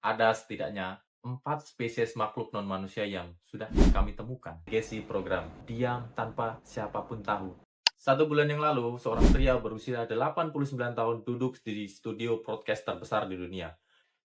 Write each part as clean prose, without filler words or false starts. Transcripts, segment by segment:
Ada setidaknya 4 spesies makhluk non-manusia yang sudah kami temukan. Gesi program Diam Tanpa Siapapun Tahu. 1 bulan yang lalu, seorang pria berusia 89 tahun duduk di studio podcast terbesar di dunia.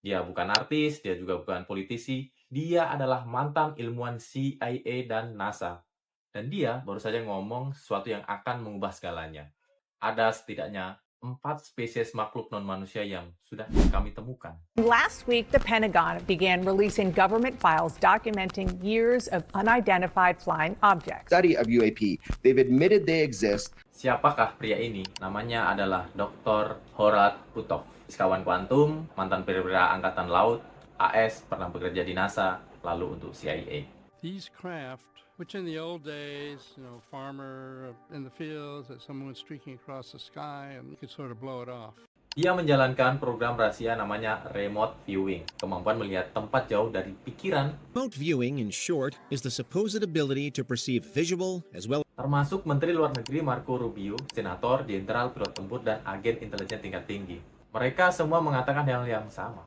Dia bukan artis, dia juga bukan politisi. Dia adalah mantan ilmuwan CIA dan NASA. Dan dia baru saja ngomong sesuatu yang akan mengubah segalanya. Ada setidaknya 4 spesies makhluk non-manusia yang sudah kami temukan. Last week, the Pentagon began releasing government files documenting years of unidentified flying objects. Study of UAP. They've admitted they exist. Siapakah pria ini? Namanya adalah Dr. Horad Putov, fisikawan kuantum, mantan perwira angkatan laut, AS, pernah bekerja di NASA, lalu untuk CIA. These craft, which in the old days, farmer in the fields, that someone was streaking across the sky and you could sort of blow it off. Dia menjalankan program rahasia namanya remote viewing, kemampuan melihat tempat jauh dari pikiran, Remote viewing, in short, is the supposed ability to perceive visual as well termasuk Menteri Luar Negeri Marco Rubio, senator, jenderal, pilot tempur, dan agen intelijen tingkat tinggi. Mereka semua mengatakan hal yang sama.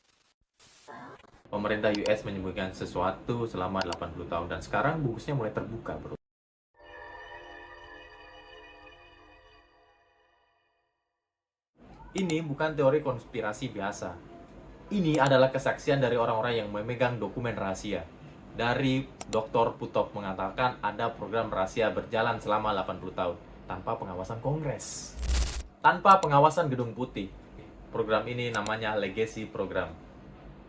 Pemerintah US menyembunyikan sesuatu selama 80 tahun, dan sekarang bungkusnya mulai terbuka, bro. Ini bukan teori konspirasi biasa. Ini adalah kesaksian dari orang-orang yang memegang dokumen rahasia. Dari Dr. Putov mengatakan ada program rahasia berjalan selama 80 tahun tanpa pengawasan Kongres. Tanpa pengawasan Gedung Putih. Program ini namanya Legacy Program.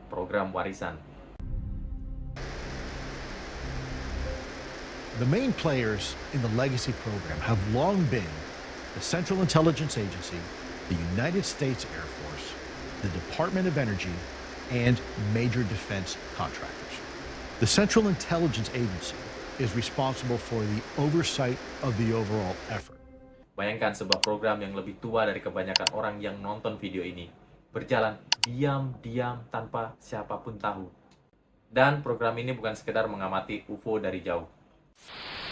Program warisan. The main players in the legacy program have long been the Central Intelligence Agency, the United States Air Force, the Department of Energy, and major defense contractors. The Central Intelligence Agency is responsible for the oversight of the overall effort. Bayangkan sebuah program yang lebih tua dari kebanyakan orang yang nonton video ini. Berjalan diam-diam tanpa siapapun tahu. Dan program ini bukan sekedar mengamati UFO dari jauh.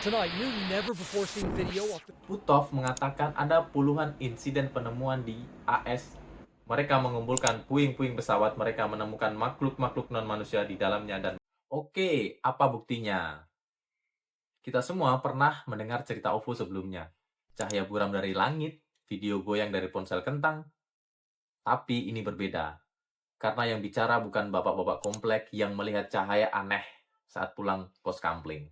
Tonight, new never-before-seen video of the... Putov mengatakan ada puluhan insiden penemuan di AS. Mereka mengumpulkan puing-puing pesawat, mereka menemukan makhluk-makhluk non-manusia di dalamnya. Dan oke, apa buktinya? Kita semua pernah mendengar cerita UFO sebelumnya. Cahaya buram dari langit, video goyang dari ponsel kentang. Tapi ini berbeda. Karena yang bicara bukan bapak-bapak komplek yang melihat cahaya aneh saat pulang pos kampling.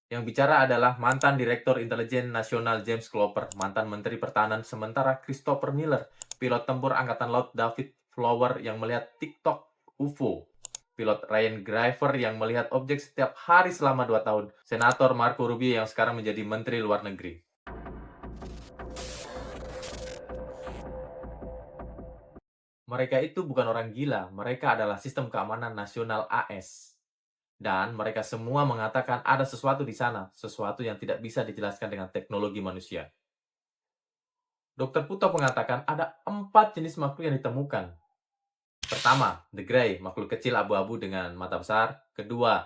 Yang bicara adalah mantan Direktur Intelijen Nasional James Clapper, mantan Menteri Pertahanan sementara Christopher Miller, pilot tempur Angkatan Laut David Flower yang melihat TikTok UFO, pilot Ryan Graver yang melihat objek setiap hari selama 2 tahun, Senator Marco Rubio yang sekarang menjadi Menteri Luar Negeri. Mereka itu bukan orang gila, mereka adalah sistem keamanan nasional AS. Dan mereka semua mengatakan ada sesuatu di sana, sesuatu yang tidak bisa dijelaskan dengan teknologi manusia. Dr. Putov mengatakan ada 4 jenis makhluk yang ditemukan. Pertama, The Grey, makhluk kecil abu-abu dengan mata besar. Kedua,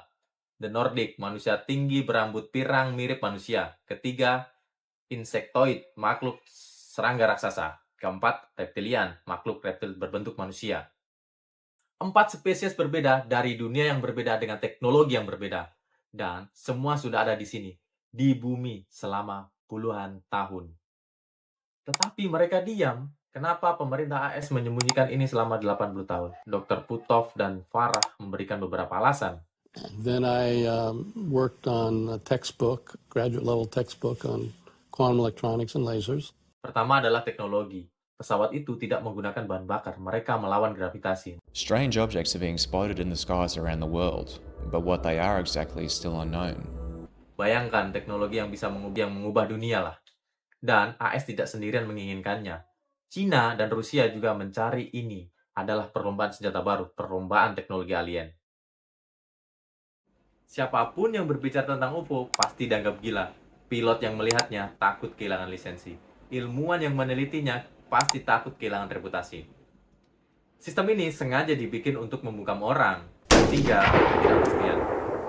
The Nordic, manusia tinggi berambut pirang mirip manusia. Ketiga, Insectoid, makhluk serangga raksasa. Keempat, Reptilian, makhluk reptil berbentuk manusia. 4 spesies berbeda dari dunia yang berbeda dengan teknologi yang berbeda. Dan semua sudah ada di sini, di bumi selama puluhan tahun. Tetapi mereka diam. Kenapa pemerintah AS menyembunyikan ini selama 80 tahun? Dr. Putov dan Farah memberikan beberapa alasan. Then I worked on a textbook, graduate level textbook on quantum electronics and lasers. Pertama adalah teknologi. Pesawat itu tidak menggunakan bahan bakar, mereka melawan gravitasi. Strange objects are being spotted in the skies around the world, but what they are exactly is still unknown. Bayangkan teknologi yang bisa mengubah dunia lah. Dan AS tidak sendirian menginginkannya. Cina dan Rusia juga mencari ini. Adalah perlombaan senjata baru, perlombaan teknologi alien. Siapapun yang berbicara tentang UFO pasti dianggap gila. Pilot yang melihatnya takut kehilangan lisensi. Ilmuwan yang menelitinya pasti takut kehilangan reputasi. Sistem ini sengaja dibikin untuk membungkam orang. Ketiga, ketidakpastian.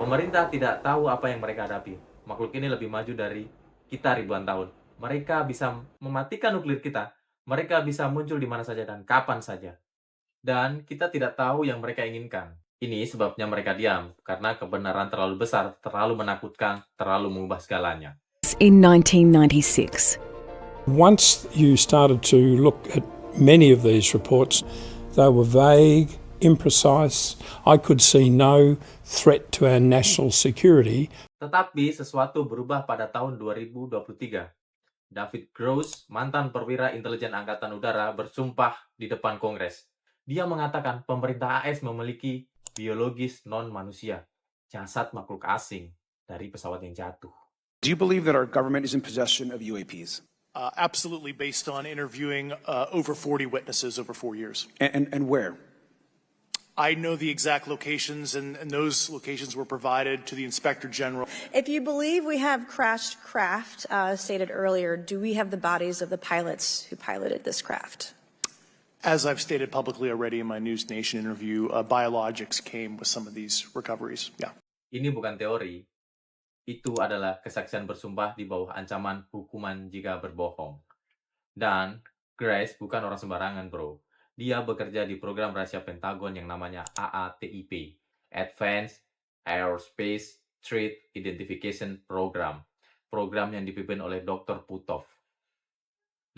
Pemerintah tidak tahu apa yang mereka hadapi. Makhluk ini lebih maju dari kita ribuan tahun. Mereka bisa mematikan nuklir kita, Mereka bisa muncul di mana saja dan kapan saja. Dan kita tidak tahu yang mereka inginkan. Ini sebabnya mereka diam, karena kebenaran terlalu besar, terlalu menakutkan, terlalu mengubah segalanya. In 1996, Once you started to look at many of these reports, they were vague, imprecise. I could see no threat to our national security. Tetapi sesuatu berubah pada tahun 2023. David Gross, mantan perwira intelijen Angkatan Udara, bersumpah di depan Kongres. Dia mengatakan pemerintah AS memiliki biologis non-manusia, jasad makhluk asing dari pesawat yang jatuh. Do you believe that our government is in possession of UAPs? Absolutely, based on interviewing over 40 witnesses over 4 years. And where? I know the exact locations, and those locations were provided to the Inspector General. If you believe we have crashed craft, stated earlier, do we have the bodies of the pilots who piloted this craft? As I've stated publicly already in my News Nation interview, biologics came with some of these recoveries. Yeah. Ini bukan teori. Itu adalah kesaksian bersumpah di bawah ancaman hukuman jika berbohong. Dan Grace bukan orang sembarangan, bro. Dia bekerja di program rahasia Pentagon yang namanya AATIP, Advanced Aerospace Threat Identification Program. Program yang dipimpin oleh Dr. Putov.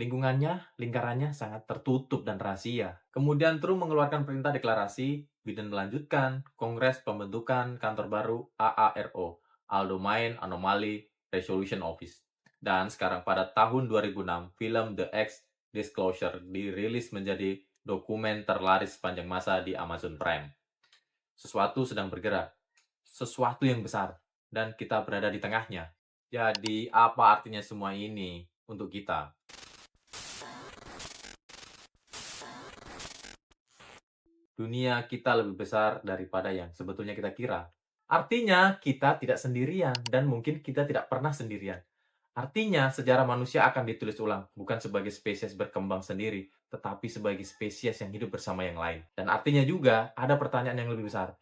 Lingkarannya sangat tertutup dan rahasia. Kemudian Trump mengeluarkan perintah deklarasi, Biden melanjutkan, Kongres pembentukan kantor baru AARO, All-Domain Anomaly Resolution Office. Dan sekarang pada tahun 2006, film The X Disclosure dirilis menjadi dokumen terlaris sepanjang masa di Amazon Prime. Sesuatu sedang bergerak, sesuatu yang besar, dan kita berada di tengahnya. Jadi, apa artinya semua ini untuk kita? Dunia kita lebih besar daripada yang sebetulnya kita kira. Artinya, kita tidak sendirian, dan mungkin kita tidak pernah sendirian. Artinya, sejarah manusia akan ditulis ulang, bukan sebagai spesies berkembang sendiri, tetapi sebagai spesies yang hidup bersama yang lain. Dan artinya juga, ada pertanyaan yang lebih besar.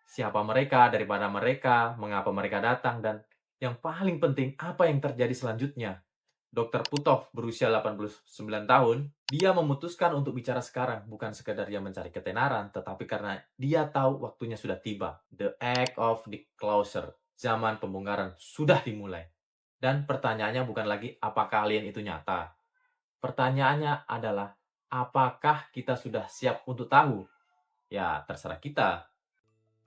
Siapa mereka, daripada mereka, mengapa mereka datang, dan yang paling penting, apa yang terjadi selanjutnya? Dr. Putov berusia 89 tahun, dia memutuskan untuk bicara sekarang, bukan sekedar dia mencari ketenaran, tetapi karena dia tahu waktunya sudah tiba. The act of disclosure, zaman pembongkaran, sudah dimulai. Dan pertanyaannya bukan lagi apakah alien itu nyata. Pertanyaannya adalah apakah kita sudah siap untuk tahu? Ya, terserah kita.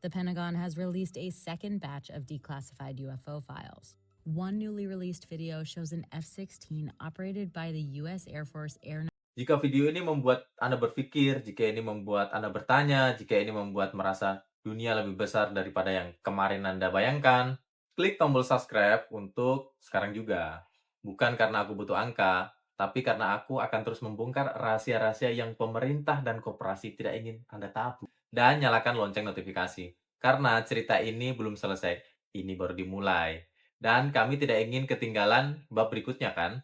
The Pentagon has released a second batch of declassified UFO files. One newly released video shows an F-16 operated by the U.S. Air Force Air. Jika video ini membuat Anda berpikir, jika ini membuat Anda bertanya, jika ini membuat merasa dunia lebih besar daripada yang kemarin Anda bayangkan, klik tombol subscribe untuk sekarang juga. Bukan karena aku butuh angka, tapi karena aku akan terus membongkar rahasia-rahasia yang pemerintah dan koperasi tidak ingin Anda tahu. Dan nyalakan lonceng notifikasi. Karena cerita ini belum selesai, ini baru dimulai. Dan kami tidak ingin ketinggalan bab berikutnya kan?